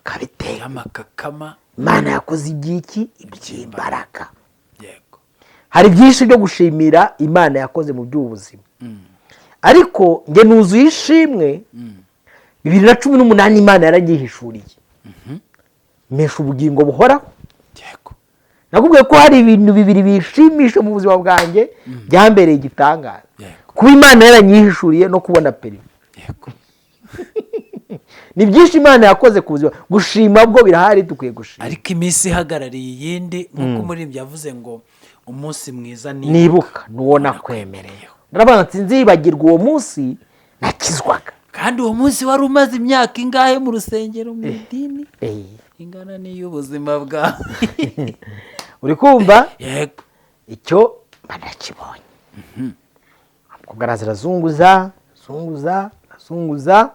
kabiteye y'amakakama. Imana yakoze ibyiki iby'imbaraga. Yego. Hari byinshi byo gushimira Imana yakoze mu by'ubuzima. Ariko nge nuzuye ishimwe 2018 Imana yaragihishuriye. Mesha ubugingo buhoraho. Yego. Nakubwiye ko hari ibintu bibiri bishimisha mu buzima bwanjye byambereye igitangaza. Kuba Imana yaranyihishuriye no kubona perimi. Yego. Ni byinshi Imana yakoze ku buzima. Gushima bwo birahari dukwiye gushima. Ariko iminsi ihagarariye iyindi nkuko muri byavuze ngo umunsi mwiza nibuka nuwo nakwemereye. Ndabona nzibagirwa uwo munsi nakizwaga. Kandi uwo munsi wari umaze imyaka ingahe mu rusengero mu idini? Ingana n'iy'ubuzima bwawe. Uri kumva? Yego. Icyo banakibonye. Abakobwa zunguza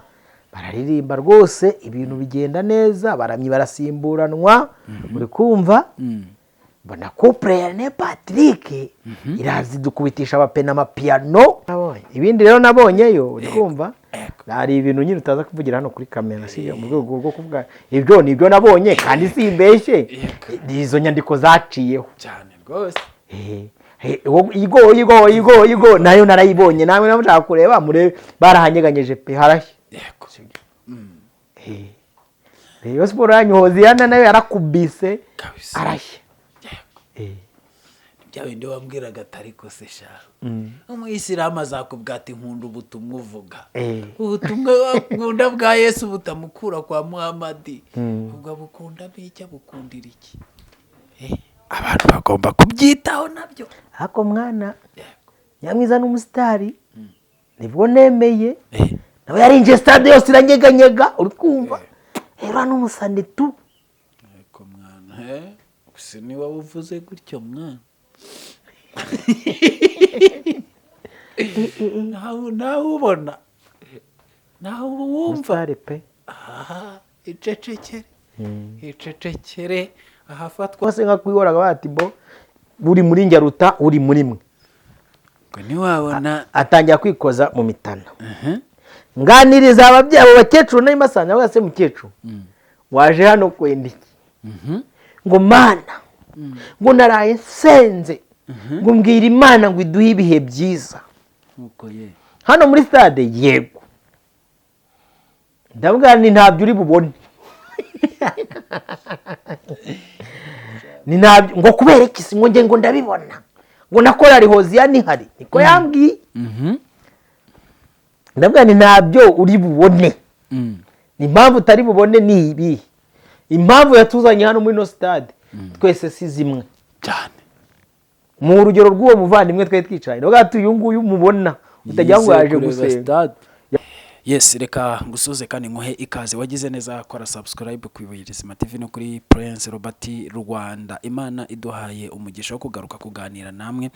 bararirimba rwose ibintu bigenda neza, baramyi barasimburanwa. Uri kumva? Mbona couple ya ne Patrick irazi dukubitisha abapena amapiano. Ibindi rero nabonyeyo, uri kumva? Hari ibintu nyine utaza kuvugira hano kuri kamera siyo mu rwego rwo kuvuga ibyo nibyo nabonye kandi simbeshye. Izo nyandiko zaciyeho cyane rwose. Igo nayo narayibonye, nawe namushaka kureba mure barahanyeganyeje pe harashye. Yego. Iyo siporo yanyohoziyana nayo yarakubise arashye. Byawe ndi wambwiraga atari ko se sha. Umuyisilamu azakubwira ati nkunda ubutumwa uvuga. Ubutumwa wakunda bwa Yesu butamukura kwa Muhammad. Ubwo bukunda bicya bukundira iki? Abantu bagomba kubyitaho nabyo. Hako mwana Nyamwiza n'umusitari nibwo nemeye. Nawe yarinje stade yose iranyeganyega, uri kumva? Era n'umusande tu. Hako mwana gusa ni wowe uvuze gutyo mwana. Nawe ubona nawe wumva pe icecekere ahafatwa wase nka kwihoraga bati bo buri muri Njaruta uri muri mwe ngo niwabona atangira kwikoza mu mitana. Nganiriza ababyeyi abo bakecuru nayo masanya wase mukecuru waje hano kwenda iki ngo mana ngo naraye senze ngo mbwira Imana ngo iduhe ibihe byiza uko ye hano muri stade. Yego ndabwira ni ntabyo uri bubone ni ntabyo ngo kubera iki ngo nge ngo ndabibona ngo nakora Hoziyana hari niko yambwiye. Ndabwira ni ntabyo uri bubone. Ni impamvu utari bubone ni ibi impamvu yatuzanye hano muri no stade twese si zimwe cyane. Mu rugero rw'uwo muvandimwe twe twicaye ndabwira uyu nguyu mubona utajya ngo yaje gusenga. Yes, reka ngusuze kandi nkuhe ikaze. Wagize neza kora subscribe ku Ibuyirizima TV no kuri Prince Robert Rwanda. Imana iduhaye umugisha wo kugaruka kuganira namwe.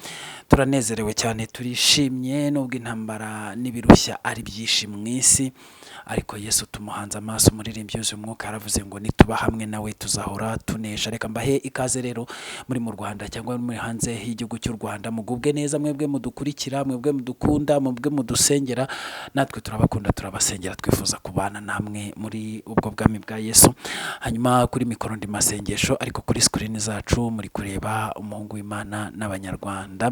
Turanezerewe cyane, turishimye nubwo intambara nibirushya ari byinshi mu isi, ariko Yesu tumuhanze amaso. Umuririmbyi yuzuye umwuka yaravuze ngo nituba hamwe nawe tuzahora tunesha. Reka mbahe ikaze rero muri mu Rwanda cyangwa muri hanze y'igihugu cy'u Rwanda. Mugubwe neza mwebwe mudukurikira, mwebwe mudukunda, mwebwe mudusengera, natwe turabakunda turabasengera, twifuza kubana namwe muri ubwo bwami bwa Yesu. Hanyuma kuri mikoro ndi masengesho, ariko kuri screen zacu muri kureba umuhungu w'Imana n'abanyarwanda.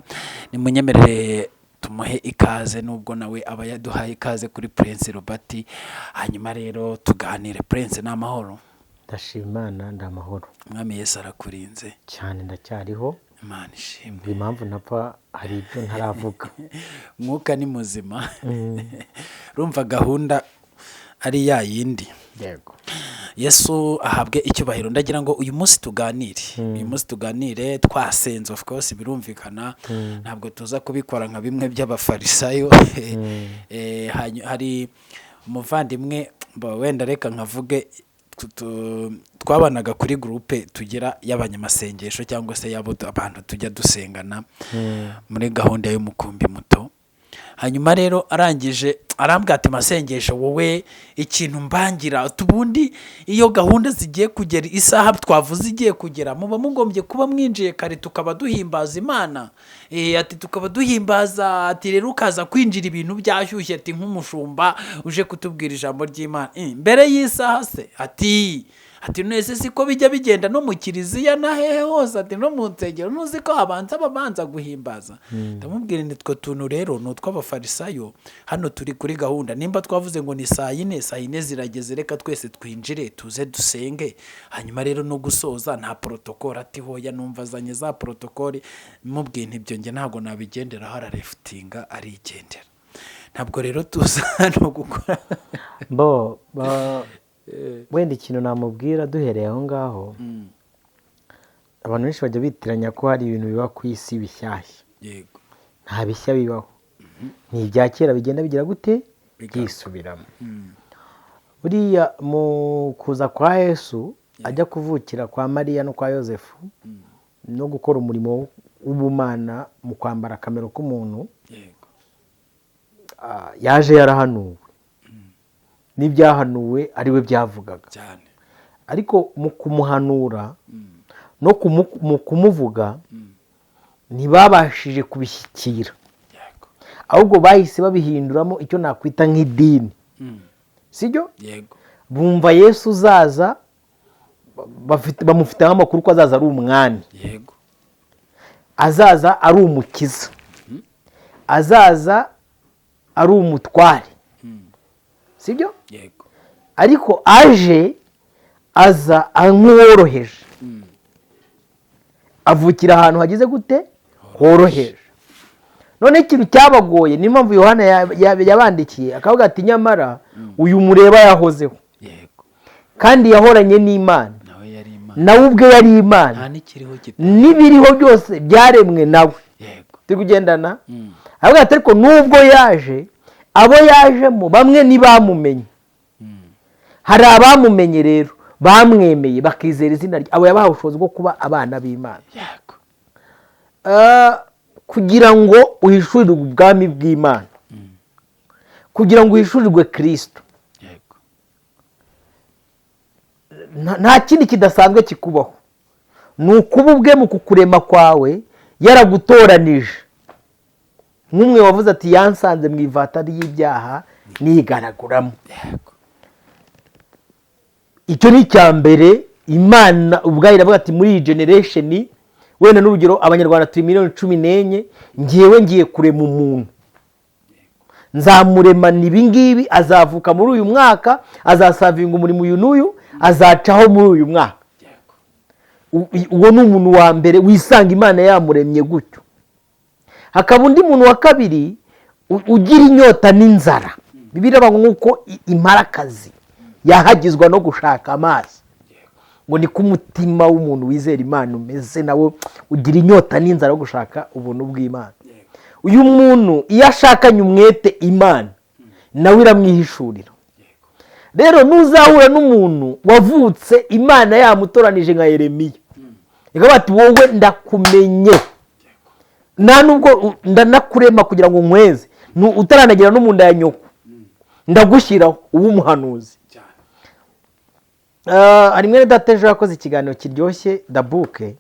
Nimunyemerere tumuhe ikaze nubwo nawe aba yaduhaye ikaze kuri Prince Robert. Hanyuma rero tuganire. Prince ni amahoro? Ndashima Imana ndamahoro. Mwami Yesu arakurinze cyane, ndacyariho. Imana ishimwe. Impamvu napfa hari ibyo ntaravuga. Mwuka ni muzima. Rumva gahunda ari ya yindi. Yego. Yesu ahabwe icyubahiro. Ndagira ngo uyu munsi tuganire, twasenze of course birumvikana, ntabwo tuza kubikora nka bimwe by'abafarisayo. Hari umuvandimwe wenda reka nkavuge twabanaga kuri groupe tugira y'abanyamasengesho cyangwa se yabo abantu tujya dusengana muri gahunda y'umukumbi muto. Hanyuma rero arangije arambwira ati masengesho wowe ikintu mbangira ubundi iyo gahunda zigiye kugera isaha twavuze igiye kugera muba mugombye kuba mwinjiye kare tukaba duhimbaza Imana ati tukaba duhimbaza ati rero ukaza kwinjira ibintu byashyushye ati nk'umushumba uje kutubwira ijambo ry'Imana mbere y'isaha se ati nese siko bijya bigenda no mu kiliziya na hehe hose ati no mu nsengero nuzi ko babanza guhimbaza ndamubwira nitwo tuntu rero ni utw'abafarisayo hano turi kuri gahunda nimba twavuze ngo ni saa yine zirageze reka twese twinjire tuze dusenge hanyuma rero no gusoza nta protokoli ati hoya numva azanye za protokoli mubwiye ntibyo nge ntabwo nabigendera hararefutinga arigendera ntabwo rero tuza no gukora wenda ikintu namubwira duhereye aho ngaho abantu benshi bajya bitiranya ko hari ibintu biba ku isi bishyashya yego nta bishya bibaho ni ibya kera bigenda bigira gute byisubiramo buriya mu kuza kwa Yesu ajya kuvukira kwa Mariya no kwa Yosefu no gukora umurimo w'ubumana mu kwambara akamero k'umuntu yaje yarahanuwe n'ibyahanuwe ari we byavugaga cyane ariko mu kumuhanura no mu kumuvuga ntibabashije kubishyikira ahubwo bahise babihinduramo icyo nakwita nk'idini sibyo bumva Yesu uzaza bamufiteho amakuru ko azaza ari umwami azaza ari umukiza azaza ari umutware sibyo ariko aje aza nk'uworoheje avukira ahantu hagize gute horoheje none ikintu cyabagoye niyo mpamvu Yohana yabandikiye akavuga ati nyamara uyu mureba yahozeho kandi yahoranye n'Imana nawe ubwe yari Imana n'ibiriho byose byaremwe nawe turi kugendana aravuga ati ariko nubwo yaje abo yajemo bamwe ntibamumenye hari abamumenye rero bamwemeye bakizera izina rye abo yabahawe ubushobozi bwo kuba abana b'Imana kugira ngo uhishurirwe ubwami bw'Imana kugira ngo uhishurirwe Kristo nta kindi kidasanzwe kikubaho ni ukuba ubwe mu kukurema kwawe yaragutoranije nk'umwe wavuze ati yansanze mu ivata ry'ibyaha nigaraguramo icyo ni icya mbere Imana ubwayo iravuga ati muri iyi generation wenda n'urugero abanyarwanda turi miliyoni 14 ngiyewe ngiye kurema umuntu nzamuremana ibi ngibi azavuka muri uyu mwaka azasavinga umurimo uyu n'uyu azacaho muri uyu mwaka uwo ni umuntu wa mbere wisanga Imana yamuremye gutyo hakaba undi muntu wa kabiri ugira inyota n'inzara Bibiliya nk'uko imparakazi yahagizwa no gushaka amazi ngo ni ku mutima w'umuntu wizera Imana umeze nawe ugira inyota n'inzara yo gushaka ubuntu bw'Imana uyu muntu iyo ashakanye umwete Imana nawe iramwihishurira rero nuzahura n'umuntu wavutse Imana yamutoranije nka Yeremiya ikavuga ati wowe ndakumenye nta nubwo ndanakurema kugira ngo nkweze utaranagera no mu nda ya nyoko ndagushyiraho uba umuhanuzi hari mwene data ejo yakoze ikiganiro kiryoshye dabuke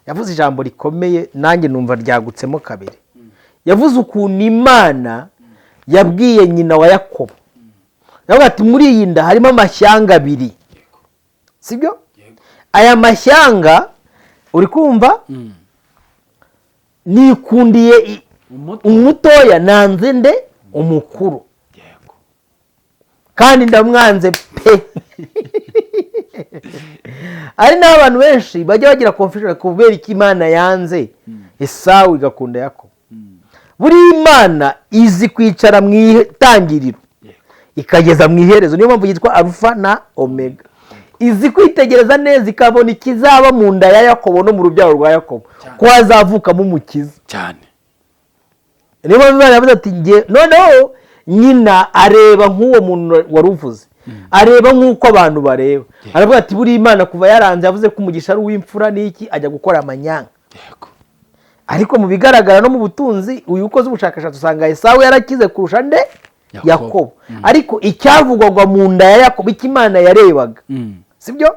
yavuze ijambo rikomeye nanjye numva ryagutsemo kabiri yavuze ukuntu Imana yabwiye nyina wa Yakobo yavuga ati muri iyi nda harimo amashyanga abiri sibyo aya mashyanga uri kumva nikundiye umutoya nanze nde umukuru kandi ndamwanze pe ari n'abantu benshi bajya bagira confusion kubera iki Imana yanze Esawu igakunda Yakobo buri Imana izi kwicara mu itangiriro ikageza mu iherezo niyo mpamvu yitwa Alpha na Omega izi kwitegereza neza ikabona ikizaba mu nda ya Yakobo no mu rubyaro rwa Yakobo ko hazavukamo umukiza cyane niyo mpamvu Imana yavuze ati noneho nyina areba nk'uwo muntu waruvuze areba nk'uko abantu bareba aravuga ati buri Imana kuva yaranze yavuze ko umugisha ari uw'imfura n'iki ajya gukora amanyanga ariko mu bigaragara no mu butunzi uyu ukoze ubushakashatsi usanga Esawu yarakize kurusha nde Yakobo. Ariko icyavugwaga mu nda ya Yakobo icyo Imana yarebaga, sibyo,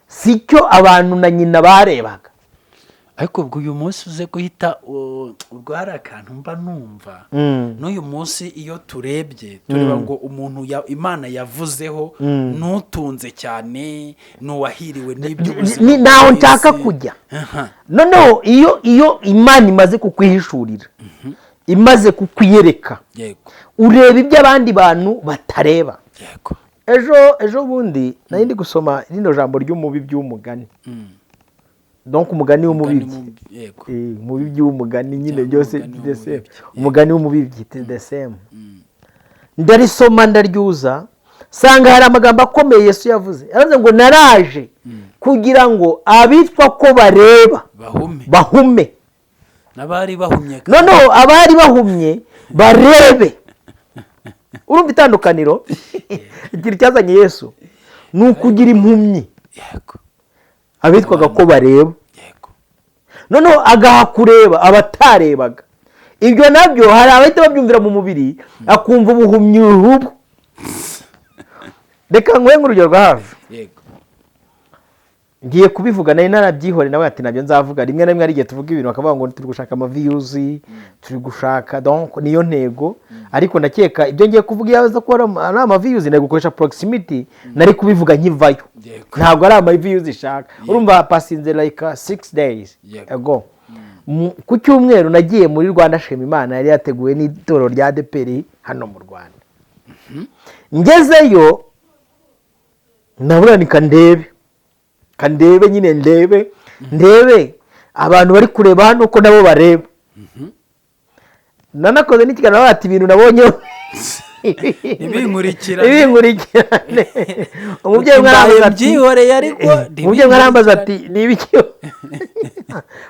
sicyo abantu na nyina barebaga. ariko ubwo uyu munsi uze guhita ubwo hari akantu mba numva n'uyu munsi iyo turebye tureba ngo umuntu Imana yavuzeho n'utunze cyane n'uwahiriwe n'iby'ubuzima naho nshaka kujya. Noneho iyo Imana imaze kukwihishurira, imaze kukwiyereka, ureba ibyo abandi bantu batareba. Ejo bundi nari ndi gusoma rino jambo ry'umubi by'umugani, donc umugani w'umubibyi, umubibyi w'umugani nyine byose the same, umugani w'umubibyi the same. Ndarisoma ndaryuza, sanga hari amagambo akomeye Yesu yavuze. Yavuze ngo naraje kugira ngo abitwa ko bareba bahume, n'abari bahumye noneho abari bahumye barebe. Urumva itandukaniro? Ikintu cyazanye Yesu ni ukugira impumyi, abitwaga ko bareba, noneho agaha kureba abatarebaga. Ibyo nabyo hari abahita babyumvira mu mubiri, akumva ubuhumyi ubu. Reka nguhe nk'urugero rwa hafi, ngiye kubivuga nari narabyihore nawe ati nabyo nzavuga. Rimwe na rimwe ari igihe tuvuga ibintu bakavuga ngo turi gushaka views, turi gushaka, donc niyo ntego. Ariko ndakeka ibyo ngiye kuvuga yaza ko ari views, nari gukoresha proximity, nari kubivuga nkivayo, ntabwo ari views ishaka. Urumva passinze like 6 days ago, ku cyumweru nagiye muri Rwanda Shema Imana yari yateguwe n'itoro rya ADPR hano mu Rwanda. Ngezeyo nabura kandebe nyine ndebe abantu bari kureba hano ko nabo bareba. Nanakoze n'ikiganiro bati ibintu nabonye ibinkurikirane. Umubyeyi mwarambaza ati nibiki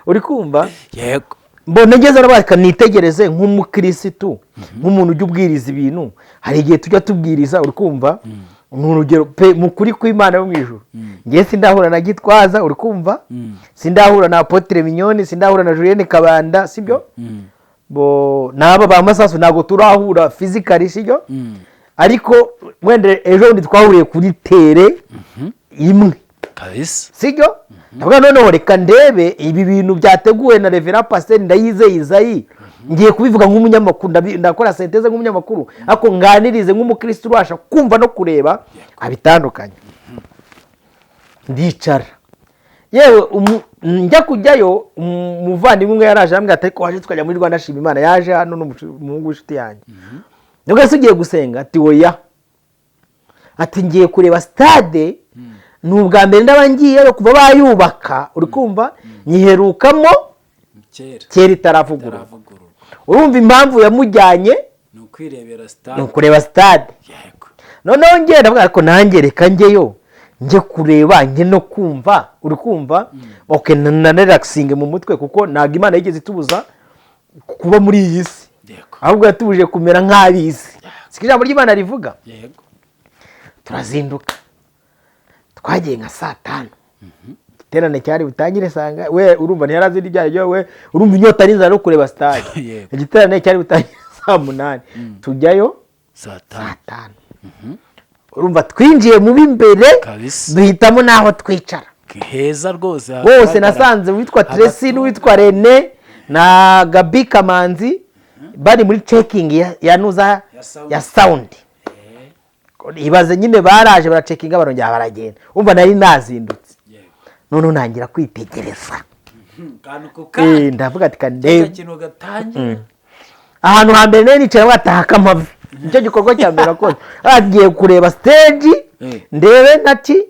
uri kumva? Yego. Mbona ngeze arabaka nitegereze nk'umukirisitu, nk'umuntu ujya ubwiriza ibintu. Hari igihe tujya tubwiriza, uri kumva, urugero pe mukuri kw'Imana yo mwijuru. Ngiye sindahura na Gitwaza, uri kumva, sindahura na Apotre Mignone, sindahura na Julienne Kabanda, sibyo? Naba ba Masasu ntago turahura physically, sibyo? Ariko wende ejo ndi twahuriye kuri tere imwe kabisa, sibyo? Ntabwo noneho reka ndebe ibi bintu byateguwe na Reverend Pasteur Ndayizeye Isayi, ngiye kubivuga nk'umunyamakuru, ndakora senteze nk'umunyamakuru, ako nganirize nk'umukristo ubasha kumva no kureba abitandukanye. Ndicara yewe njya kujyayo, umuvandimwe umwe yaraje ambwira ati ko waje tukajya muri Rwanda Shima Imana. Yaje hano n'umuhungu w'inshuti yanjye, nubwo se ugiye gusenga? Ati oya, ati ngiye kureba stade, ni ubwa mbere ndaba ngiyeyo kuva bayubaka, uri kumva, nyiherukamo kera itaravugururwa. Urumva impamvu yamujyanye ni ukureba stade. Noneho ngenda bwa ariko nanjye reka njyeyo njye kureba njye no kumva, uri kumva, okay, na relaxing mu mutwe, kuko ntabwo Imana yigeze itubuza kuba muri iyi si, ahubwo yatubuje kumera nk'abisi. Siko ijambo ry'Imana rivuga? Yego. Turazinduka, twagiye nka 5:00. Igiterane cyari butangire, sanga we urumva ntiyarazindi byayo, we urumva inyota n'inzara no kureba stade. Igiterane cyari butangire 8:00, tujyayo 5:00. Urumva twinjiye mu bimbere, duhitamo naho twicara heza rwose. Bose nasanze witwa Tracy n'uwitwa Rene na Gabi Kamanzi bari muri checking ya sound. Ibaze nyine baraje baracekinga barongera baragenda. Umva nari nazindutse, none nangira kwitegereza, ndavuga ati kandebe ahantu hambere nari nicara bataka amavi. Nicyo gikorwa cya mbere akoze, agiye kureba stage, ndebe nati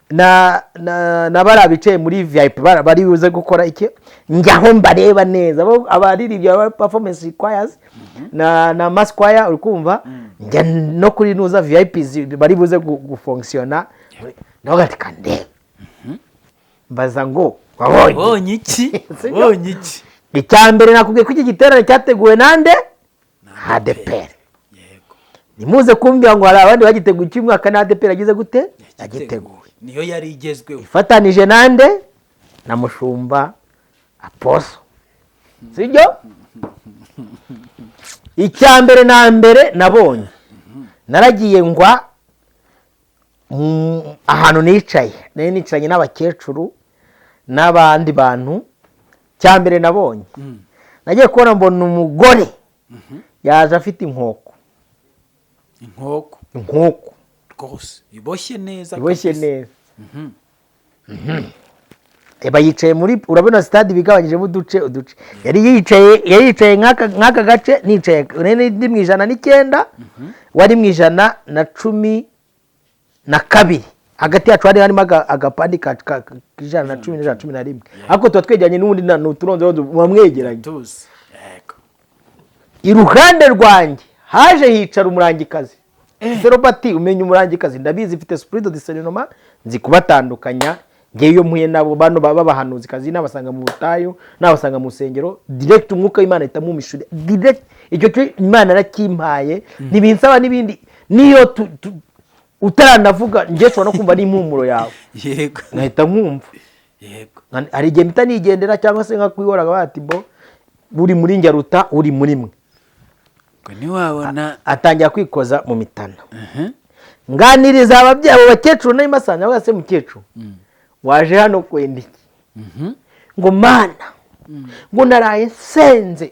na barabicaye muri VIP bari buze gukora iki, njyaho mbareba neza abaririmbyi performance choirs na mass choir, uri kumva, njya no kuri nuza VIP bari buze gufunctiona. Ndavuga ati kandebe, mbaza ngo wabonye iki? Icya mbere nakubwiye ko iki giterane cyateguwe nande? ADPR. Nimuze kumbwira ngo hari abandi bagiteguye iki mwaka na ADPR agize gute? Yagiteguye. Niyo yari igezweho. Ifatanije nande? Na Mushumba Apostle. Sibyo? icya mbere na mbere nabonye naragiye ngwa ahantu nicaye nari nicaranye n'abakecuru n'abandi bantu. cya mbere nabonye nagiye kubona mbona umugore yaje afite inkoko rwose iboshye neza yicaye muri urabona stade bigabanyijemo uduce yari yicaye nk'aka gace nicaye ndi mu 109 wari mu 112 hagati yacu hari harimo agapandi ka 110 111 ariko tuba twegeranye n'ubundi n'uturonzo bamwegeranye. Iruhande rwanjye haje hicara umurangikazi. Robert umenya umurangikazi ndabizi ifite esprit de discernement nzi kubatandukanya ngiye iyo mpuye nabo bano babahanuzi kazi n'abasanga mu butayu n'abasanga mu sengero direct umwuka w'Imana itamu mishure direct icyo cyo Imana nakimpaye nibinsaba nibindi niyo utaranavuga ngiye cyo no kumva n'impumuro yawe yego nahita nkumva yego ari gihe mpita nigendera cyangwa se nka kwihoraga bati bo uri muri njyaruta uri muri mwe ngo ni wabona atangira kwikoza mu mitana nganiriza ababyeyi abo bakecuru n'amasanga avuga se mukecuru waje hano kwenda iki ngo Mana ngo naraye nsenze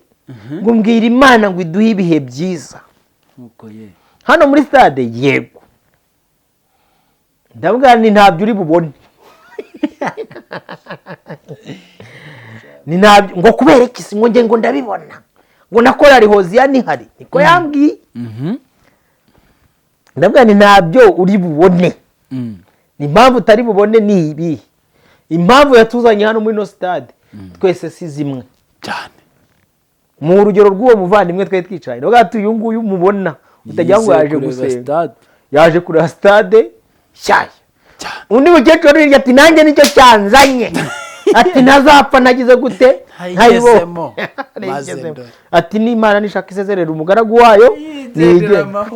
ngo mbwira Imana ngo iduhe ibihe byiza uko ye hano muri stade yego ndavuga ni ntabyo uri bubone ni ntabyo ngo kubera iki ngo nge ngo ndabibona ngo nakora ari Hozia ni hari niko yambwiye ndavuga ni ntabyo uri bubone ni impamvu utari bubone ni ibi impamvu yatuzanye hano muri no stade twese si zimwe cyane mu rugero rw'uwo muvandimwe twe twicaye no gato uyu nguyu mubona utagira ngo yaje gusenga yaje kuri stade shyashya undi mukecuru yari ati nanjye nicyo cyanzanye ati nazapfa nagize gute hayibemo ati n'Imana nishaka isezerera umugaragu wayo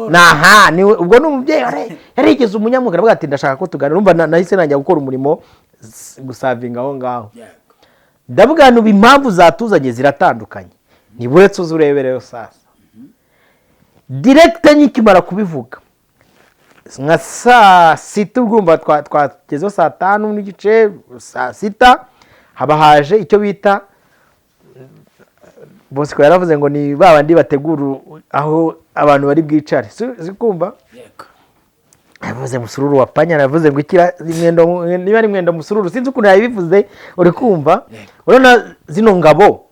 naha ni ubwo n'umubyeyi yarigeze umunyamugara bwa ati ndashaka ko tugana numva nahise nanjye gukora umurimo gusavinga aho ngaho ndavuga no impamvu zatuzanye ziratandukanye niburetse uzurebereyo sasa direct nyikimara kubivuga nka saa 6 urumva twagezeho saa 5 n'igice saa 6 haba haje icyo bita Bosco yaravuze ngo ni babandi bategura aho abantu bari bwicare zikumva yego yavuze musururu wa panya yavuze ngo ikira imwendo niba ari mwendo musururu sinzi ukuntu yabivuze uri kumva urona zino ngabo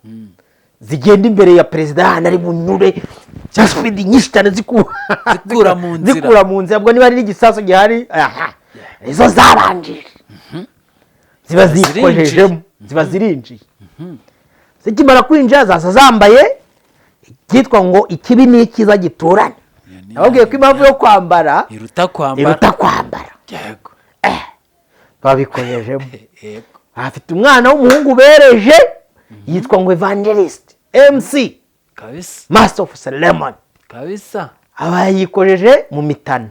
zigenda imbere ya president ari bunyure cya speed nyinshi cyane zikura mu nzira ubwo niba ari n'igisaso gihari izo zabanjije ziba zikojejemo ziba zirinjiye zikimara kwinjira zasa zambaye cyitwa ngo ikibi ni ikiza giturana ababwiye ko impamvu yo kwambara iruta kwambara yego babikojejemo yego afite umwana w'umuhungu bereje yitwa ngo Evangelist MC kabisa Master of Ceremony kabisa abayikojeje mu mitana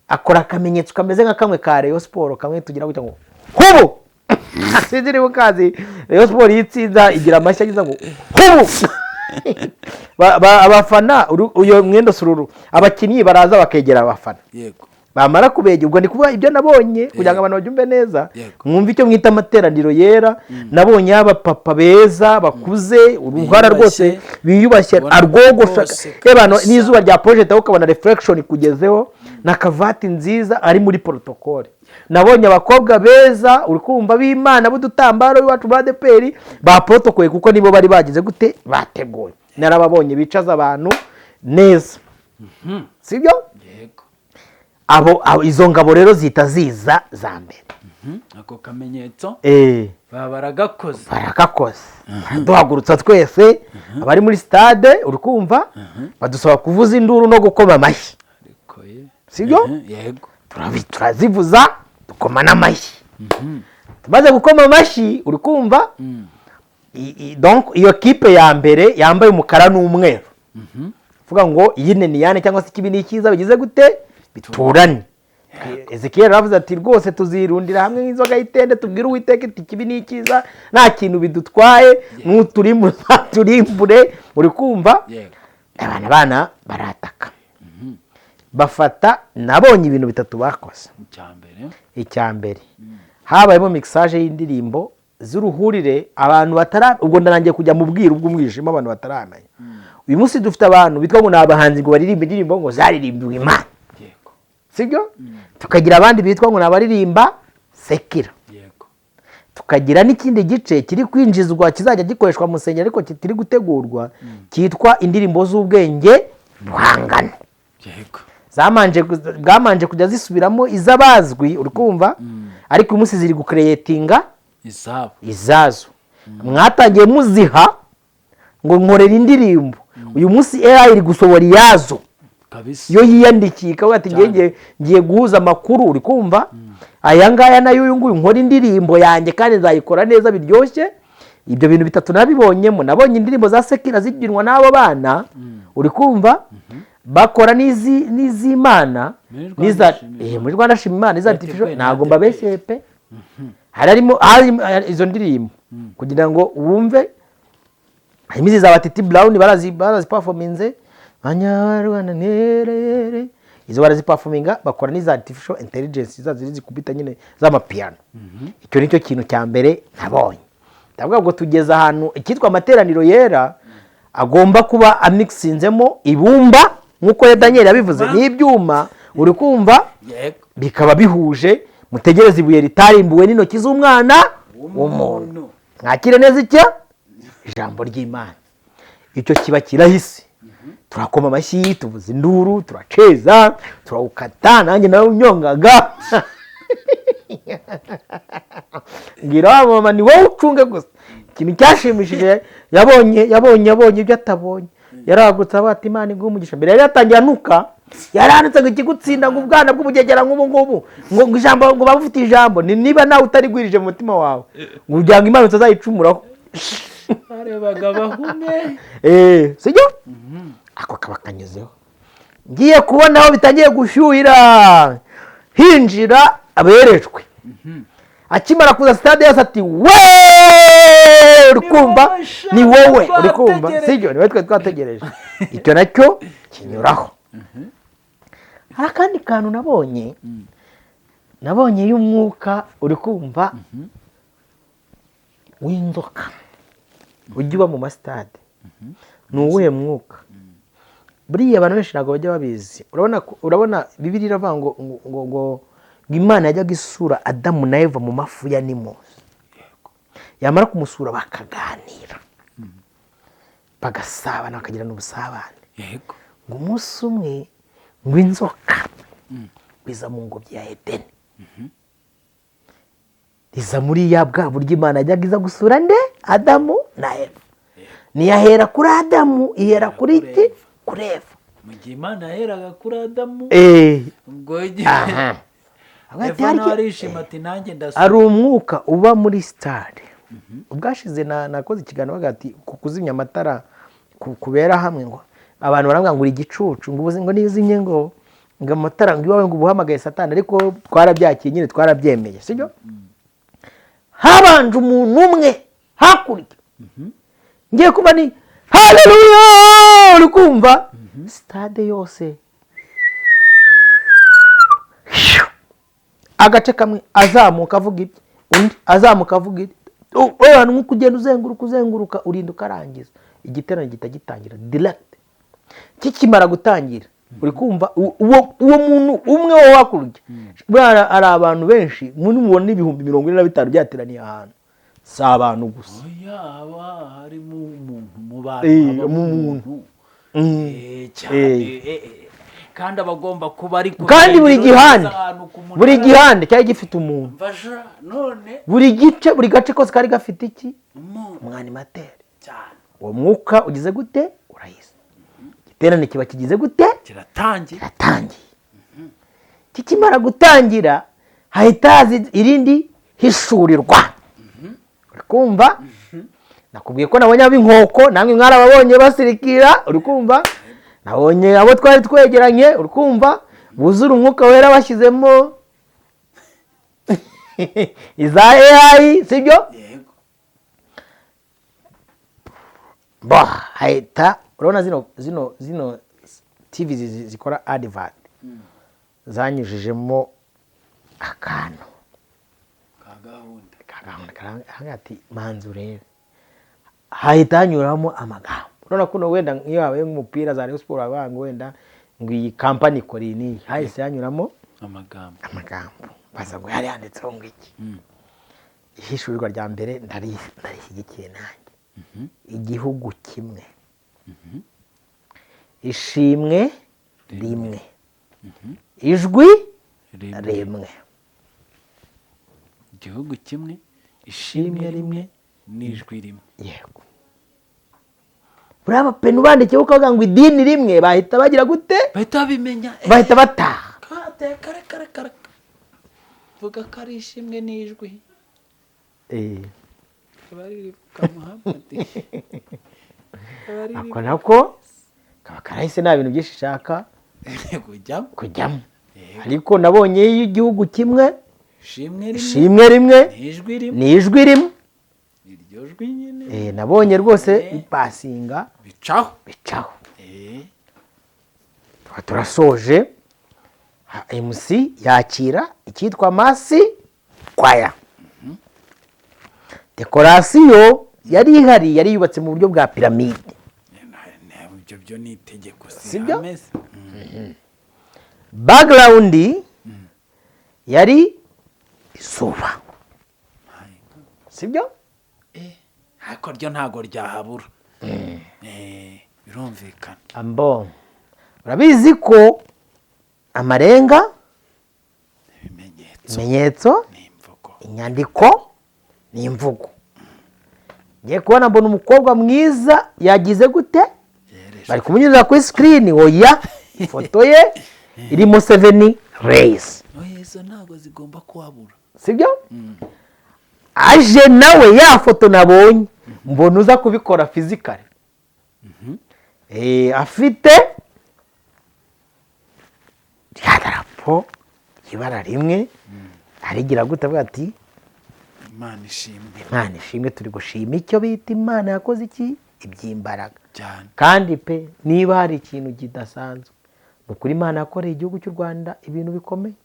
akora akamenyetso kameze nka kamwe ka Rayon Sport kamwe tugira gutya ngo hubu asizire bukazi Rayon Sport yitsinda igira amashya agize ngo hubu abafana uyo mwendo sururu abakinyi baraza bakegera abafana yego bamara kubege ubwo ndi kuvuga ibyo nabonye kugira ngo abantu babyumve neza mwumva icyo mwita amateraniro yera nabonye aba papa beza bakuze uruhara rwose biyubashye arwogosha abantu n'izuba rya project aho kabana reflection kugezeho na kavati nziza ari muri protocol nabonye abakobwa beza uri kumva b'Imana budutambaro iwacu ba DPR ba protocol kuko nibo bari bagize gute bateguye narababonye bicaza abantu neza sibyo yego abo izo ngabo rero zita ziza za mbere ako kamenyetso baragakoze duhagurutsa twese abari muri stade uri kumva badusaba kuvuza induru no gukoma amashyi sibyo yego turazivuza dukoma n'amashyi tumaze gukoma amashyi uri kumva donc iyo kipe ya mbere yambaye umukara n'umweru vuga ngo yine ni yane cyangwa se kibi ni cyiza bigize gute bituranye Ezekiel ravuze ati rwose tuzirundira hamwe nk'inzoga y'itende tubwire Uwiteka iti kibi ni cyiza nta kintu bidutwaye n'uturimbure uri kumva abana barataka bafata, nabonye ibintu bitatu bakoze. Icya mbere habayemo mixage y'indirimbo z'uruhurire abantu ubwo ndarangiye kujya mu bwiru bw'umwijima abantu bataramenya. Uyu munsi dufite abantu bitwa ngo ni abahanzi ngo baririmba indirimbo ngo zaririmbiwe Imana, sibyo? Tukagira abandi bitwa ngo ni abaririmba sekira, tukagira n'ikindi gice kiri kwinjizwa kizajya gikoreshwa mu nsengero ariko kitiri gutegurwa cyitwa indirimbo z'ubwenge buhangano. Bwamanje kujya zisubiramo iz'abazwi, uri kumva, ariko uyu munsi ziri gucreatinga izazo. Mwatangiye muziha ngo nkorera indirimbo, uyu munsi AI iri gusohora iyazo yo yiyandikiye ikavuga ati ngiye guhuza amakuru, uri kumva, aya ngaya nayo uyu nguyu nkora indirimbo yanjye kandi nzayikora neza biryoshye. Ibyo bintu bitatu nabibonyemo. Nabonye indirimbo za sekira zibyinwa n'abo bana, uri kumva, bakora n'iz'Imana muri Rwanda Shima Imana iza artificial, ntabwo mbabeshye pe. Harimo izo ndirimbo kugira ngo wumve, harimo izi za Batiti Brown baraziperforminze, Banyarwanda nerere, izo baraziperforminga, bakora n'iza artificial intelligence ziri zikubita nyine z'amapiano. Icyo nicyo kintu cya mbere nabonye. Ndavuga ngo tugeze ahantu ikitwa amateraniro yera agomba kuba amixinzemo ibumba nkuko Daniel yabivuze n'ibyuma, uri kumva, bikaba bihuje. Mutegereze ibuye ritarimbuwe n'intoki z'umwana w'umuntu. Mwakire neza ijambo ry'Imana. Icyo kiba kirahise. Turakoma amashyi, tuvuza induru, turaceza, turawukata, nanjye nawe unyongaga. Ngira mama ni wowe ucunge gusa. Ikintu cyashimishije yabonye ibyo atabonye. Yaragutse abati Imana iguha umugisha. Mbere yari yatangiye anuka, yaranitse ngo ikigutsinda ngo ubwana bw'ubugegera nk'ubu ngubu, ngo ijambo ngo babufite ijambo, niba nawe utarigwirije mu mutima wawe ngo ujyanga Imana utazayicumuraho. Arebaga bahume. Sijyo? Ako kaba kanyuzeho. Ngiye kubona aho bitangiye gushyuhira, hinjira aberejwe. Akimara kuza stade yose ati uri kumva, ni wowe, uri kumva, sijyo? Ni wowe twategereje. Icyo nacyo kinyuraho. Hari akandi kantu nabonye y'umwuka, uri kumva, w'inzoka ujya uba mu masitade. Ni uwuhe mwuka? Buriya abantu benshi ntabwo bajya babizi. Urabona Bibiliya iravuga ngo Imana yajyaga isura Adamu na Eva mu mafu ya Nimosi, yamara kumusura bakaganira, bagasabana, bakagira n'ubusabane. Ngo umunsi umwe ngo inzoka biza mu ngobyi ya Edeni, riza muri ya bwa buryo Imana yajyaga iza gusura nde? Adamu na Eva. Ntiyahera kuri Adamu, ihera kuri iki? Kuri Eva. Mu gihe Imana yaheraga kuri Adamu, ubwo Eva nawe arishima ati nanjye ndasura. Ari umwuka uba muri stade. Ubwashize nakoze ikiganiro bagati kuzimya amatara kubera hamwe, ngo abantu barambwa ngo uri igicucu, ngo ubuze ngo nizimye ngo amatara ngo iwawe ngo ubuhamagaye Satani, ariko twarabyakiye nyine, twarabyemeye, sibyo? Habanje umuntu umwe hakurya, ngiye kuba ni haleluya, uri kumva, stade yose agace kamwe azamuka avuga ibye, undi azamuka avuga ibye, abantu nko kugenda uzenguruka urinda ukarangiza igiterane gitangira direct. Kikimara gutangira, uri kumva, uwo muntu umwe wo hakurya, ari abantu benshi, mubona ibihumbi 45 byateraniye ahantu. Si abantu gusa, harimo umuntu mu bantu cyane, kandi abagomba kuba ari kandi buri gihande cyari gifite umuntu. Buri gace kose kari gafite iki? Umwanimateri. Uwo mwuka ugize gute? Urahise. Igiterane kiba kigize gute? Kiratangiye. Kikimara gutangira hahita haza irindi hishurirwa. Uri kumva? Nakubwiye ko nabonye ab'inkoko, namwe mwarababonye basirikira, uri kumva? Nabonye abo twari twegeranye, uri kumva, buzura umwuka wera bashyizemo iza AI, sibyo? hahita urabona zino TV zikora advert zanyujijemo akantu kagahunda ati manzi urebe, hahita hanyuramo amagambo. Urabona kuno wenda nk'iyo habaye nk'umupira za Rayon Sport abanga wenda ngo iyi kampani ikora iyi, hahise hanyuramo amagambo baza ngo yari yanditseho ngo iki. Ihishurirwa rya mbere ndarishyigikiye nanjye. Igihugu kimwe, ishimwe rimwe, ijwi rimwe. Igihugu kimwe, ishimwe rimwe, n'ijwi rimwe. Yego. Buriya abapenu bandikiye ukavuga ngo idini rimwe bahita bagira gute? Bahita bimenya. Bahita bataha. Kare. Vuga ko ari ishimwe n'ijwi. Bari Muhammad. Ako nako kaba karahise nta bintu byinshi shaka kujyamo. Ariko nabonye igihugu kimwe, ishimwe rimwe, n'ijwi rimwe. Iryo jwi nyine. Nabonye rwose ipasinga bicaho. Turasoje. MC yakira icyitwa Masi Kwaya. Dekorasiyo yari ihari, yari yubatse mu buryo bwa piramide. Ibyo ni itegeko sibyo? Background yari izuba. Sibyo? Ariko ryo ntago ryahabura. Birumvikana. Ambo. Urabizi ko amarenga, ibimenyetso, inyandiko n'imvugo. Ngiye kubona mbona umukobwa mwiza yagize gute? Bari kumunyuza kuri screen, oya ifoto ye irimo 7 rays. Izo ntago zigomba kuhabura. Sibyo? Aje nawe ya foto nabonye mbona uza kubikora physically. Afite yadarapo ibara rimwe, arigira gute avuga ati Imana ishimwe, turi gushima icyo bita Imana yakoze iki iby'imbaraga. Kandi pe niba hari ikintu kidasanzwe nukuri Imana yakoreye igihugu cy'u Rwanda ibintu bikomeye,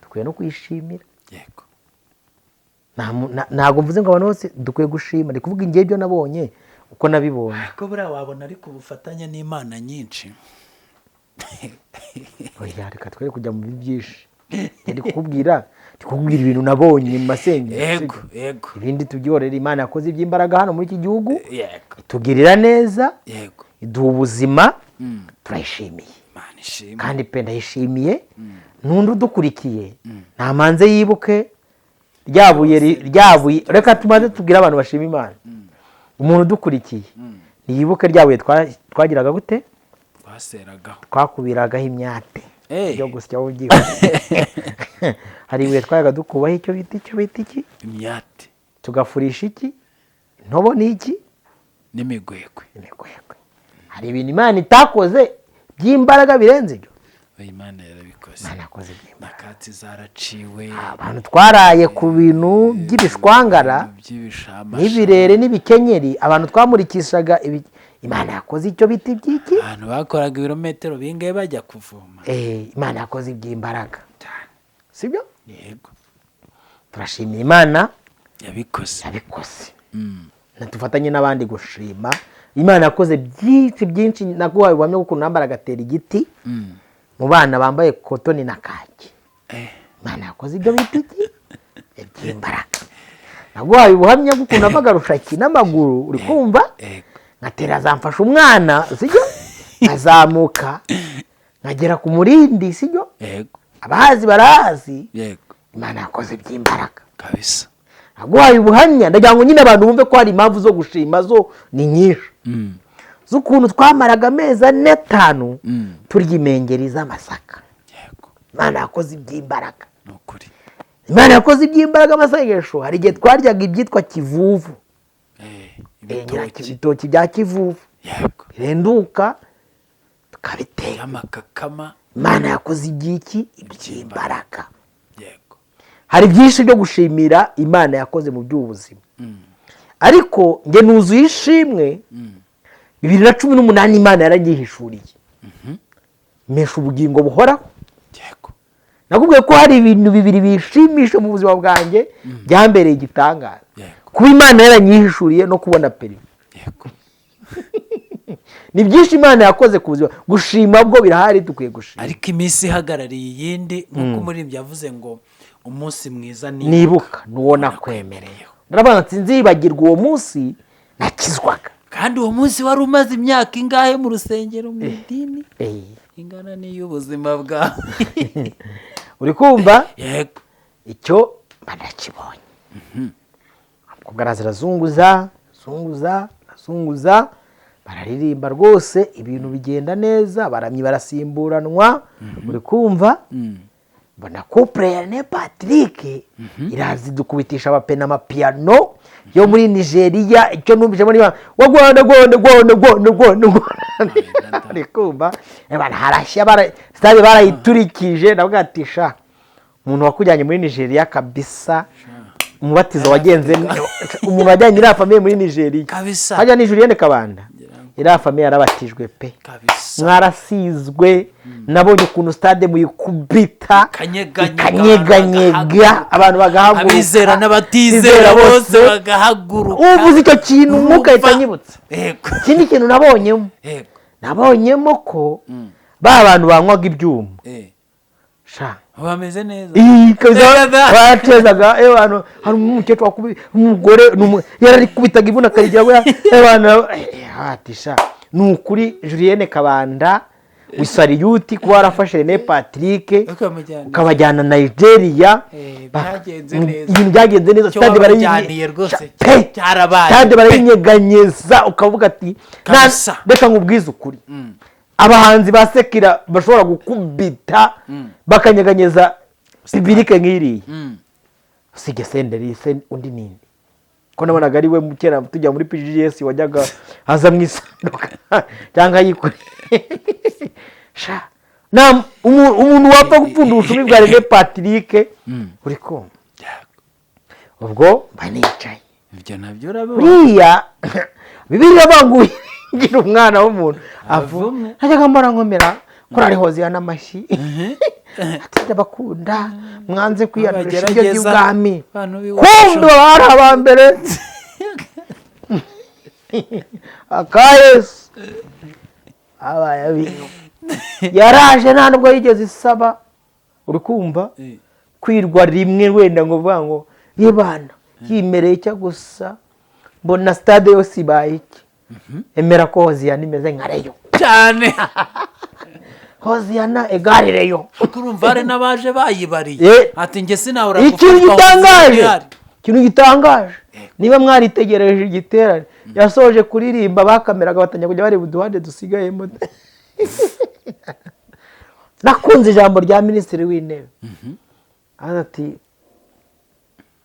dukwiye no kuyishimira. Yego. Ntago mvuze ngo abantu bose dukwiye gushima, ndi kuvuga ingiye byo nabonye uko nabibonye. Ariko buriya wabona ariko ubufatanye n'Imana nyinshi. Oya reka twere kujya mu byinshi. Ndi kukubwira ibintu nabonye mu masengero. Yego. Ibindi tubyorera Imana yakoze iby'imbaraga hano muri iki gihugu. Yego. Itugirira neza. Yego. Iduha ubuzima. Turayishimiye. Imana ishimwe. Kandi pe ndayishimiye. Nundi udukurikiye nta manze yibuke ryabuye. Reka tumaze tubwira abantu bashima Imana. Umuntu udukurikiye niyibuke ryabuye twagiraga gute? Twakubiragaho imyate yo gusya ugiye. Hari ibuye twayaga dukubaho icyo bita iki? Imyate. Tugafurisha iki? Ntobo ni iki? N'imigwegwe. Hari ibintu Imana itakoze by'imbaraga birenze ibyo. Imana yarabikoze. Imana yakoze by'imbaraga. Nakatsi zaraciwe. Abantu twaraye ku bintu by'ibishwangara n'ibirere n'ibikenyeri, abantu twamurikishaga Imana yakoze icyo bita ibyiki? Abantu bakoraga ibirometero bingahe bajya kuvoma. Imana yakoze iby'imbaraga. Sibyo? Yego. Turashimira Imana yabikoze. Natufatanye n'abandi gushima Imana yakoze byinshi. Naguhaye ubuhamya bw'ukuntu nambara agatera igiti mu bana bambaye kotoni na kaki. Imana yakoze ibyo bita iki? Iby'imbaraga. Naguhaye ubuhamya bw'ukuntu navaga rushaki n'amaguru, uri kumva? Ngatera zamfasha umwana, sibyo? Azamuka nkagera ku murindi, sibyo? Yego. Abahazi barahazi. Yego. Imana yakoze iby'imbaraga. Kabisa. Naguhaye ubuhamya ndagira ngo nyine abantu bumve ko hari impamvu zo gushima zo ni nyinshi. Z'ukuntu twamaraga amezi 5 turya imengeri z'amasaka. Yego. Imana yakoze iby'imbaraga. Nukuri. Imana yakoze iby'imbaraga amasengesho. Hari igihe twaryaga ibyitwa kivuvu. Ibitoki bya kivuvu. Yego. Renduka tukabiteka. Amakakama. Imana yakoze ibyiki iby'imbaraga. Yego. Hari byinshi byo gushimira Imana yakoze mu by'ubuzima. Ariko nge nuzuye ishimwe 2018 Imana yaranyihishuriye mesha ubugingo buhoraho. Nakubwiye ko hari ibintu bibiri bishimisha mu buzima bwanjye byambereye igitangaza, kuba Imana yaranyihishuriye no kubona perimi. Ni byinshi Imana yakoze ku buzima, gushima bwo birahari, dukwiye gushima. Ariko iminsi ihagarariye iyindi, nk'uko umuririmbyi yavuze ngo umunsi mwiza nibuka nuwo nakwemereye. Ndabona sinzibagirwa uwo munsi nakizwaga. Kandi uwo munsi wari umaze imyaka ingahe mu rusengero, mu idini ingana n'iy'ubuzima bwawe. Uri kumva? Yego. Icyo banakibonye. Abakobwa zunguza bararirimba rwose, ibintu bigenda neza, baramyi barasimburanwa. Uri kumva? Mbona couple ya ne Patrick irazi dukubitisha abapena amapiano yo muri Nigeria. Icyo numvise muri wagwana. Uri kumva? Ebana harashya stade barayiturikije, nabwatisha umuntu wakujyanye muri Nigeria kabisa. Umubatizo wagenze, umuntu wajyanye ira famille muri Nigeria kabisa. Hajya ni Julienne Kabanda, ira famille yarabatijwe pe kabisa. Mwarasizwe, nabonye ukuntu stade muyikubita kanyeganyega, abantu bagahaguruka, abizera n'abatizera bose bagahaguruka. Uvuze icyo kintu umwuka itanyibutsa. Ikindi kintu nabonyemo ko ba bantu banywaga ibyuma sha bameze neza. Batezaga abantu, hari umukecuru wakubi umugore yararikubitaga ibuna karigira we abantu hatisha. Nukuri Julienne Kabanda wisariyuti kuba warafashe ne Patrick ukabajyana Nigeria, ibintu byagenze neza. Stade barayijyaniye rwose, cyarabaye. Stade barayinyeganyeza, ukavuga ati reka nkubwize ukuri, abahanzi ba sekira bashobora gukubita bakanyeganyeza sibirike nk'iriya. Usige Senderi undi nini ko nabonaga ari we mukera tujya muri PGS wajyaga aza mu isanduka cyangwa yikore sha na umuntu wapfa gupfundusha ubwa René Patrick. Uri kumva? Ubwo banicaye ibyo nabyo urabona buriya Bibiliya banguye ngira umwana w'umuntu avumwe najyaga mbara nkomera korari hoziya n'amashi ati bakunda mwanze kwiyadrisha ibyo by'ubwami kumbe bari abambere akayesu abayabi yaraje nta nubwo yigeze isaba. Uri kumva? Kwirwa rimwe wenda ngo vuga ngo yibana yimereye cyo gusa mbona stade yose ibaye iki. Emera ko Hoziyana imeze nka Reyo cyane. Hoziyana egarireyo kurumva ari nabaje bayibariye ati nge sinahora ikintu gitangaje niba mwaritegereje igiterane yasoje kuririmba bakameraga batanya kujya bari buduhande dusigayemo. Nakunze ijambo rya Minisitiri w'Intebe ati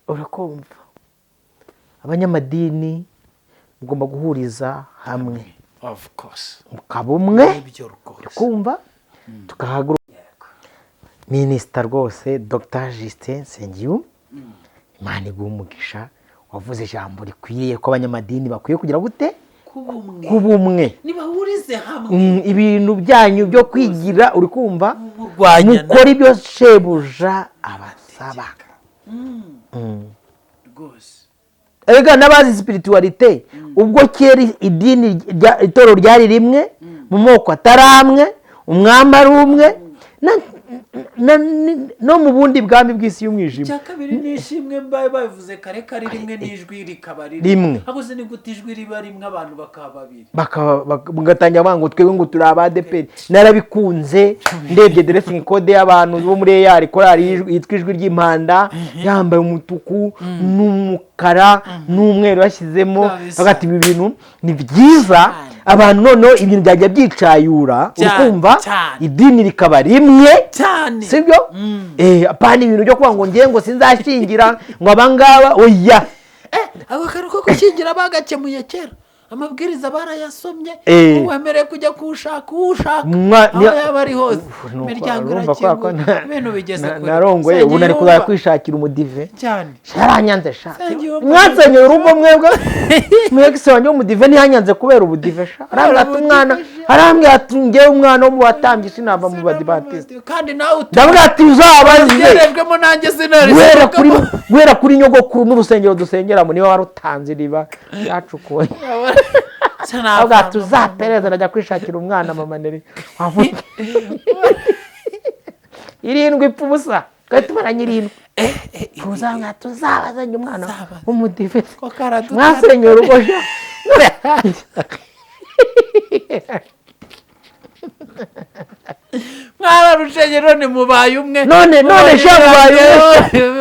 urakumva abanyamadini mugomba guhuriza hamwe, of course mukaba umwe, kumva tukahaguruka. Minisita rwose Dr Justin Nsengiyumva, Imana iguha umugisha, wavuze ijambo rikwiriye ko abanyamadini bakwiye kugira gute kuba umwe, nibahurize hamwe ibintu byanyu byo kwigira. Uri kumva? Mukora ibyo shebuja abasaba rwose. Ega nabazi spiritualite ubwo kera idini itoro ryari rimwe mu moko ataramwe, umwami ari umwe no mu bundi bwami bw'isi y'umwijima. Cyakabiri nishimwe bavuze kare kare rimwe n'ijwi rikaba rimwe. Hakuze ni gute ijwi riba rimwe abantu bakaba babiri bagatangira bango twebwe ngo turi abadeperi. Narabikunze ndebye dressing code y'abantu bo muri yari korari yitwa ijwi ry'impanda, yambaye umutuku n'umukara n'umweru yashyizemo bagati ibi bintu ni byiza. Abantu noneho ibintu byajya byicayura, ukumva idini rikaba rimwe cyane, sibyo? Apana ibintu byo kuba ngo ngiye ngo sinzashingira ngo abangaba oya. Abo karuko gushingira bagakemuye kera amabwiriza barayasomye Eh. uwemerewe kujya kuwushaka uwushaka Mwa- aho yaba ari hose imiryango irakinguye ibintu bigeze kure narongoye ubu nari kuzajya kwishakira umudive cyane yaranyanze sha Nsengiyumva. mwasenyeye urugo mwebwe mwegise wanjye w'umudive ntiyanyanze kubera ubudive sha arambwira ati umwana arambwira ati ngewe umwana wo mu batambyi sinava mu badivantisite kandi nawe ndabwira ati uzabaze ugerejwemo nanjye guhera kuri nyogokuru n'urusengero dusengeramo niba warutanze iriba yacukuye ndabwira ati uzapereza najya kwishakira umwana mama neri wavuye 7 ipfa ubusa ugahita umaranye 7 tuzabwira tuzabazanye umwana w'umudive mwasenyeye urugo sha mwararushengero ni mubaye umwe none sha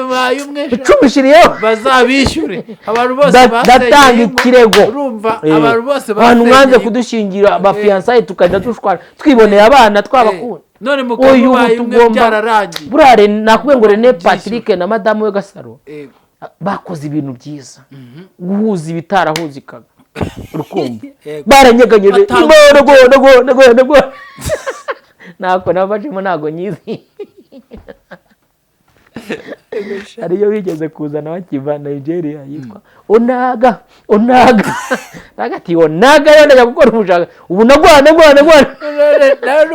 mubaye umwe icumishiriyeho bazabishyure abantu bose datanga ikirego urumva abantu bose abantu mwanze kudushingira abafiyansaye tukajya dushwana twiboneye abana twabakunda none mubaye umwe byararangiye burare nakubwiye ngo René Patrick na madamu we Gasaro bakoze ibintu byiza guhuza ibitarahuzikaga urukumva baranyeganyeje go nako nabajemo nago nyizi ariyo bigeze kuzana bakiva Nigeria yitwa Onaga nagati Onaga yenda gukora umushaka ubu nagwana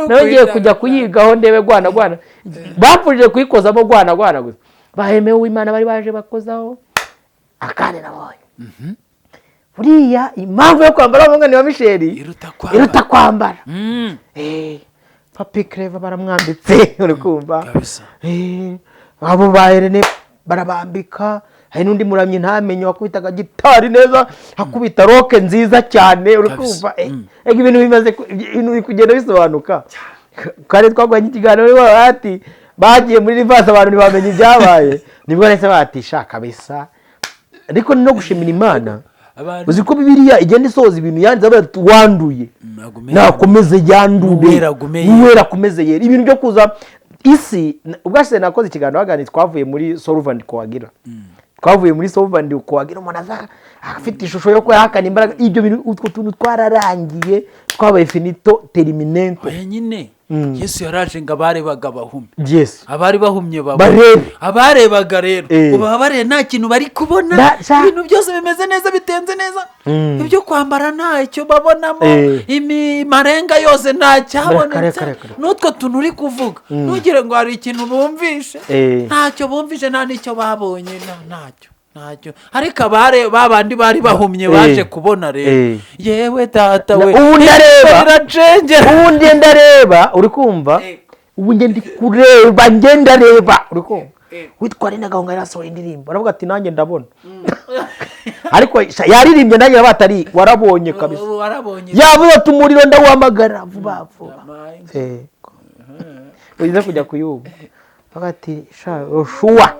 nagiye kujya kuyigaho ndebe gwana bapfuje kuyikozamo gwana gusa bahemewe w'Imana bari baje bakozaho akane nabonye buriya impamvu yo kwambara umwanya wa Michel iruta kwambara Papi Clever baramwambitse uri kumva abo baherene barabambika hari n'undi muramyi ntamenye wakubitaga gitari neza akubita roke nziza cyane uri kumva ibintu bimaze ibintu kugenda bisobanuka kare twagwanye ikiganiro bati bagiye muri rivasi abantu ntibamenye ibyabaye nibwo nese batisha kabisa ariko no gushimira Imana uzi ko Bibiliya igenda isoza ibintu yanditse abaye wanduye nakomeze yandure uwera kumeze yera ibintu byo kuza isi ubwashye nakoze ikiganiro bagani twavuye muri Solvent Koagira twavuye muri Solvent Koagira umuntu aza afite ishusho yo ko yahakana imbaraga ibyo bintu utwo tuntu twararangiye twabaye finito terminento nyine Yesu yaraje ngo abarebaga bahumye yes abari bahumye barebe abarebaga rero ubu abare nta kintu bari kubona ibintu byose bimeze neza bitenze neza ibyo kwambara nta cyo babonamo imimarenga yose nta cyabonetse n'utwo tuntu uri kuvuga ntugire ngo hari ikintu bumvishe ntacyo bumvishe nta n'icyo babonye ntacyo ariko babandi bari bahumye baje kubona rero yewe data we ubundi ndareba uri kumva ubundi ndi kureba ndareba uri kumva witwa Rina Gahunga yarasohoye indirimbo aravuga ati nanjye ndabona ariko yaririmbye nanjye batari warabonye kabisa yavuze ati umuriro ndawamagara vuba ugize kujya kuyuba bagati shuwa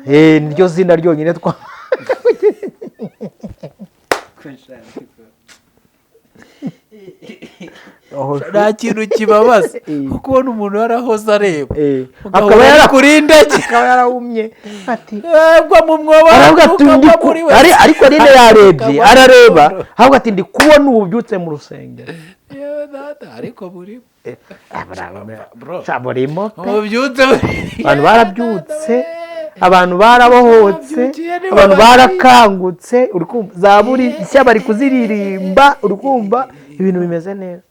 niryo zina ryonyine twa nta kintu kibabaza kuko ubona umuntu yarahoze areba akaba yarakurinda akaba yarahumye ati gwa mu mwobo ariko Rina yarebye arareba ahubwo ati ndi kubona ububyutse mu rusengero ariko buri burimo ububyutse abantu barabyutse abantu barabohotse abantu barakangutse zaburi nshya bari kuziririmba urukumva ibintu bimeze neza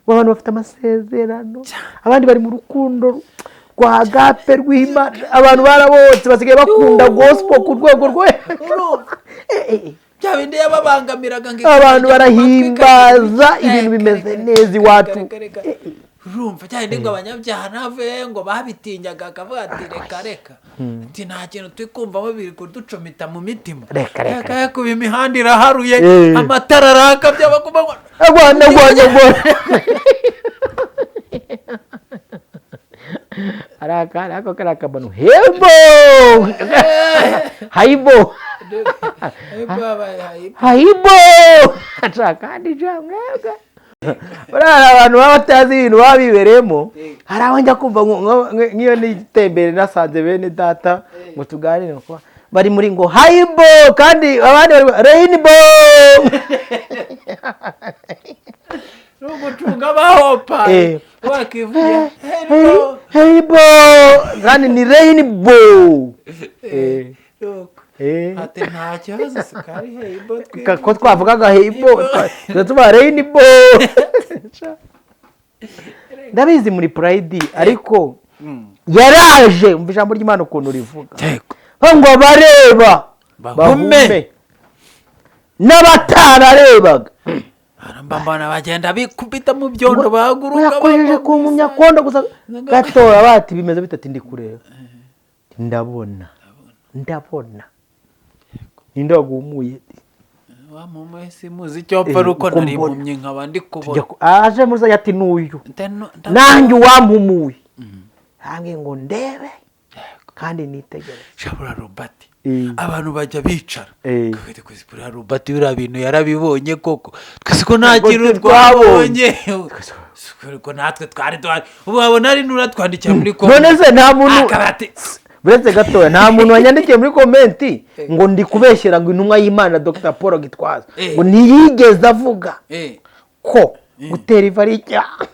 abantu bafite amasezerano abandi bari mu rukundo rwa agape rw'Imana abantu barabohotse basigaye bakunda gospel ku rwego rwo bya bindi yababangamiraga abantu barahimbaza ibintu bimeze neza iwacu urumva cyane ngo abanyabyaha nave ngo babitinyaga akavuga ati reka ati nta kintu turi kumvamo biri kuducomita mu mitima reka kuba imihanda iraharuye amatara araka by'abaguma Rwanda arako karakabano hebo haibo kandi jamwega abantu baba batazi ibintu baba bibereyemo hari aho njya kumva nk'iyo nitembere nasanze bene data ngo tuganire bari muri ngo hayibo kandi abandi bari rainbow n'umucunga bahopa wakivuye hayibo kandi ni rainbow ati nta kibazo sikari hayibo ko twavugaga hayibo tuba rainbow ndabizi muri pride ariko yaraje umva ijambo ry'Imana ukuntu rivuga ngo bareba bahume n'abatararebaga mbambana bagenda bikubita mu byondo bahaguruka yakojeje ku munyakondo gusa gatoya bati bimeze bitatu ndi kureba ndabona ninde wagumuye wa mama simuzi icyo ruko nari impumye nkabandi kubona aje muza yati nuyu nanjye wampumuye hange ngo ndebe kandi nitegereze shabura Robert abantu bajya bicara kwete kuzipura Robert bira bintu yarabibonye koko twese ko nta kintu twabonye ko natwe twari ubabona ari nura twandikira muri comment none se nta muntu buretse gatoya nta muntu wanyandikiye muri komenti ngo ndi kubeshyera ngo intumwa y'Imana Dr Paul Gitwaza ngo ntiyigeze avuga ko gutera iva ari icyaha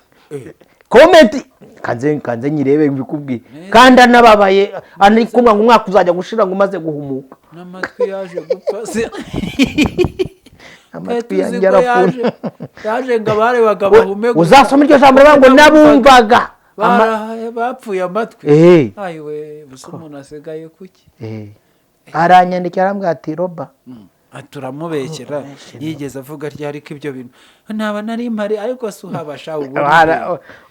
komenti kanze nyirebe bikubwiye kandi anababaye ari kumwe ngo umwaka uzajya gushira ngo umaze guhumuka n'amatwi yaje gupfa amatwi yanjye arafunze yaje ngo abare bagabahume uzasoma iryo jambo ngo nabumvaga bapfuye amatwi ayiwe busa umuntu asigaye kuki aranyandikira arambwira ati Roba turamubekera yigeze avuga ryari ko ibyo bintu ntaba nari mpari ariko se uhabasha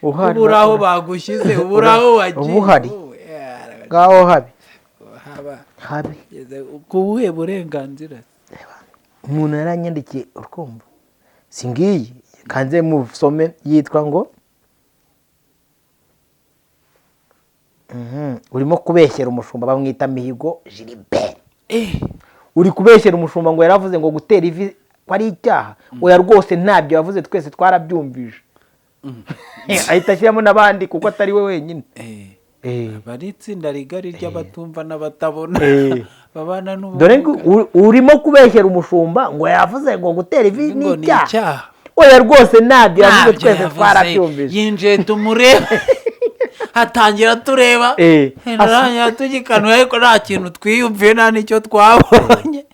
uburaho bagushyize uburaho wagiye ubuhari ngaho habi kubuhe burenganzira umuntu yaranyandikiye urukumva singiye kanze musome yitwa ngo urimo kubeshyera umushumba bamwita Mihigo Gilbert uri kubeshyera umushumba ngo yaravuze ngo gutera ivi ko ari icyaha oya rwose ntabyo yavuze twese twarabyumvije ahita ashyiramo n'abandi kuko atari we wenyine bari itsinda rigari ry'abatumva n'abatabona babana n'ubu dore urimo kubeshyera umushumba ngo yavuze ngo gutera ivi ni icyaha oya rwose ntabyo yavuze twese twarabyumvije yinjiye tumurebe hatangira tureba ntarangira tugikanuye ariko nta kintu twiyumviye nta n'icyo twabonye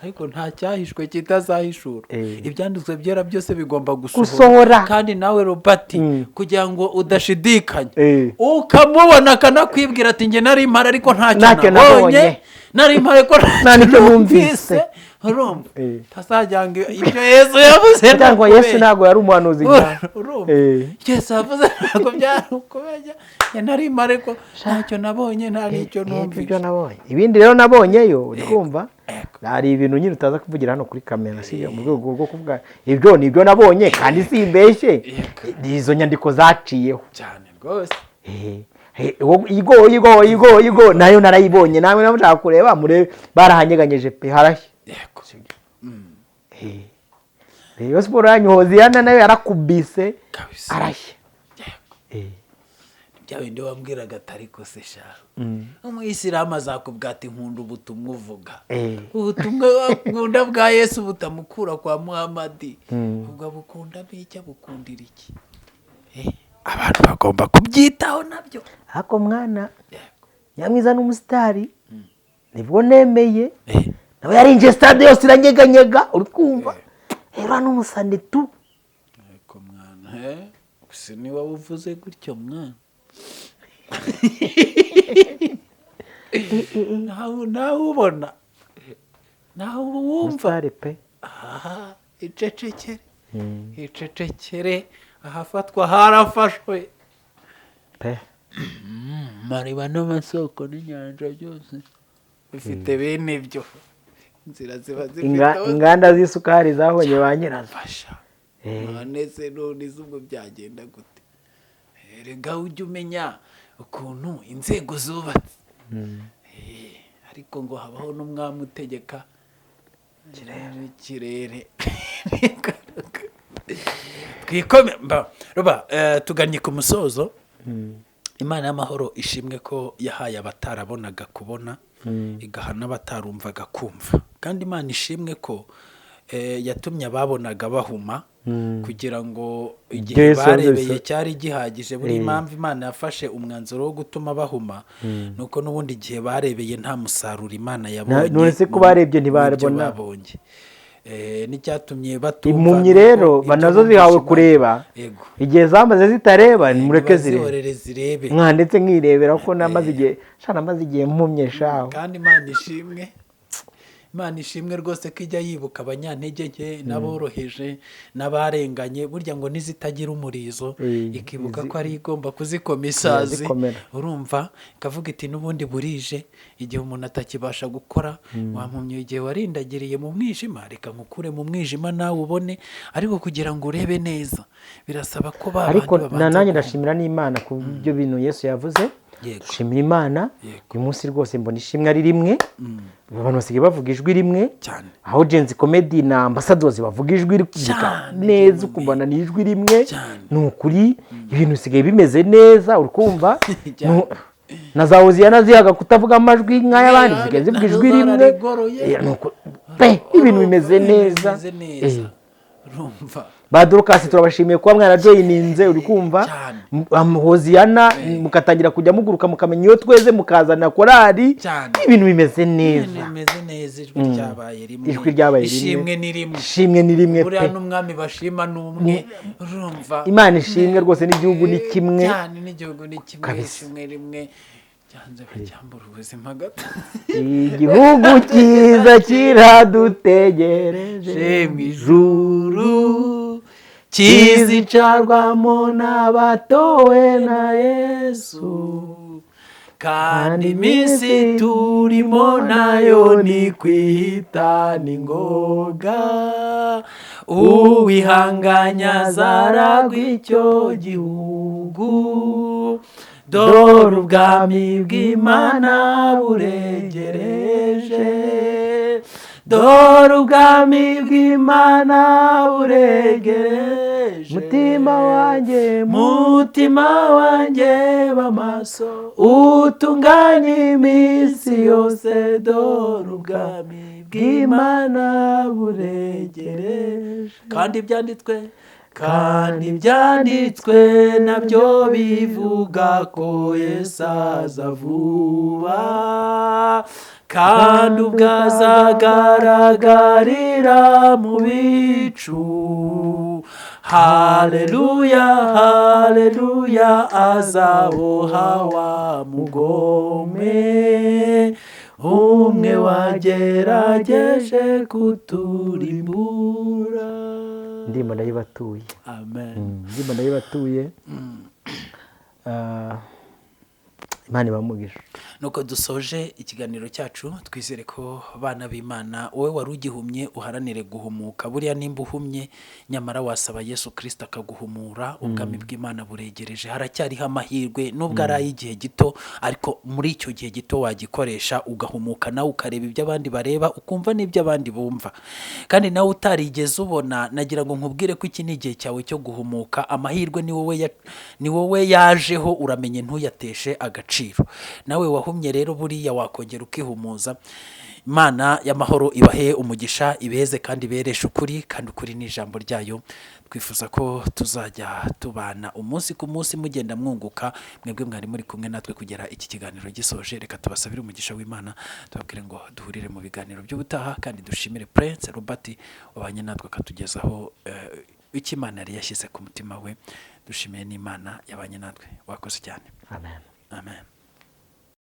ariko nta cyahishwe kitazahishura ibyanditswe byera byose bigomba gusohora kandi nawe Robert kugira ngo udashidikanya ukamubona akanakwibwira ati njye nari mpari ariko ntacyo nabonye nari mpari ko ntacyo numvise urumva tasajya ngo ibyo Yesu yavuze cyangwa Yesu ntago yari umuhanuzi urumva Yesu yavuze ntago byari ukubenya nari mpari ko ntacyo nabonye nta n'icyo numvise ibindi rero nabonyeyo uri kumva hari ibintu nyine utaza kuvugira hano kuri kamera si mu rwego rwo kuvuga ibyo nibyo nabonye kandi simbeshye izo nyandiko zaciyeho cyane rwose igo nayo narayibonye nawe namushaka kureba murebe barahanyeganyeje pe harashye Rayon Sports yanyohoziyana nayo yarakubise arashye bya bindi wambwiraga atari ko se sha umuyisilamu azakubwira ati nkunda ubutumwa uvuga ubutumwa nkunda bwa Yesu butamukura kwa Muhammadi ubwo bukunda bicya bukundira iki abantu bagomba kubyitaho nabyo hako mwana Nyamwiza n'umusitari nibwo nemeye nawe yarinje stade yose iranyeganyega uri kumva era n'umusane tu ariko mwana gusa niba uvuze gutyo mwana nawe ubona nawe wumva pe icecekere ahafatwa harafashwe pe mariba n'amasoko n'inyanja byose bifite bene ibyo inzira ziba zifite inganda z'isukari zabonye ba nyirazo none none izubwo byagenda gute rega ujye umenya ukuntu inzego zubatse ariko ngo habaho n'umwami utegeka ikirere twikome Roba tuganye ku musozo imana y'amahoro ishimwe ko yahaye abatarabonaga kubona, igaha n'abatarumvaga kumva. Kandi imana ishimwe ko yatumye ababonaga bahuma, kugira ngo igihe barebeye cyari gihagije. Buri impamvu imana yafashe umwanzuro wo gutuma bahuma, nuko n'ubundi igihe barebeye nta musaruro imana yabonye. none se ko barebye ntibabona, n'icyatumye batumva. impumyi rero nazo zihawe kureba, igihe zamaze zitareba nimureke zirebe. Mwandetse nkirebera ko namaze igihe mpumye shaho. Kandi Imana ishimwe rwose ko ijya yibuka abanyantege nke n'aboroheje n'abarenganye, burya ngo nizitagira umurizo ikibuka ko ari igomba kuzikoma isazi. Urumva ikavuga iti n'ubundi burije, igihe umuntu atakibasha gukora, wampumye igihe warindagiriye mu mwijima, reka nkukure mu mwijima nawe ubone. Ariko kugira ngo urebe neza birasaba ko ariko nanjye ndashimira n'Imana ku byo bintu Yesu yavuze. Shimira Imana uyu munsi rwose mbona ishimwe ari rimwe. Abantu basigaye bavuga ijwi rimwe, aho Genzi Comedy na Ambassadors bavuga ijwi neza, ukubona ni ijwi rimwe. Ni ukuri ibintu bisigaye bimeze neza, urikumva. Na za Hoziyana zihaga kutavuga amajwi nk'ay'abandi, zisigaye zivuga ijwi rimwe. Ibintu bimeze neza. Urumva ba Dorcas turabashimiye kuba mwarajoyininze, uri kumva. Hoziyana mukatangira kujya muguruka mukamenya iyo tweze mukazana korali. Ibintu bimeze neza, ijwi ryabaye rimwe, ishimwe ni rimwe. Buriya n'umwami bashima n'umwe. Urumva Imana ishimwe rwose, n'igihugu ni kimwe cyane, n'igihugu ni kimwe, ishimwe rimwe. Cyanze kucyambura ubuzima gato. Igihugu cyiza kiradutegereje mu ijuru, kizicarwamo n'abatowe na Yesu. Kandi iminsi turimo nayo ni kwihita n'ingoga, uwihanganya azaragwa icyo gihugu. Dore ubwami bw'Imana buregereje, dore ubwami bw'Imana buregereje. Mutima wanjye b'amaso, utunganye iminsi yose. Dore ubwami bw'Imana buregereje. Kandi ibyanditswe nabyo bivuga ko Yesu aza vuba, kandi ubwo azagaragarira mu bicu. Haleluya, haleluya, azaboha wa mugome umwe wagerageje kuturimbura. Ndimo ndayibatuye. Amen. Ndimo ndayibatuye. Imana ibamugisha. Nuko dusoje ikiganiro cyacu, twizere ko bana b'Imana, wowe wari ugihumye uharanire guhumuka. Buriya nimba uhumye nyamara wasaba Yesu Kristo akaguhumura, ubwami bw'Imana buregereje. Haracyariho amahirwe nubwo ari ay'igihe gito, ariko muri icyo gihe gito wagikoresha ugahumuka, nawe ukareba ibyo abandi bareba, ukumva n'ibyo abandi bumva. Kandi nawe utarigeze ubona, nagira ngo nkubwire ko iki ni igihe cyawe cyo guhumuka. Amahirwe ni wowe yajeho, uramenye ntuyateshe agaciro. Nawe wahumye rero buriya wakongera ukihumuza. Imana y'amahoro ibahe umugisha, ibeze kandi ibereshe ukuri, kandi ukuri ni ijambo ryayo. Twifuza ko tuzajya tubana umunsi ku munsi mugenda mwunguka. Mwebwe mwari muri kumwe natwe kugera iki kiganiro gisoje. Reka tubasabire umugisha w'Imana, tubabwire ngo duhurire mu biganiro by'ubutaha, kandi dushimire Prince Robert wabanye natwe akatugezaho icyo Imana yari yashyize ku mutima we. Dushimiye n'Imana yabanye natwe. Wakoze cyane. Amen. Amen.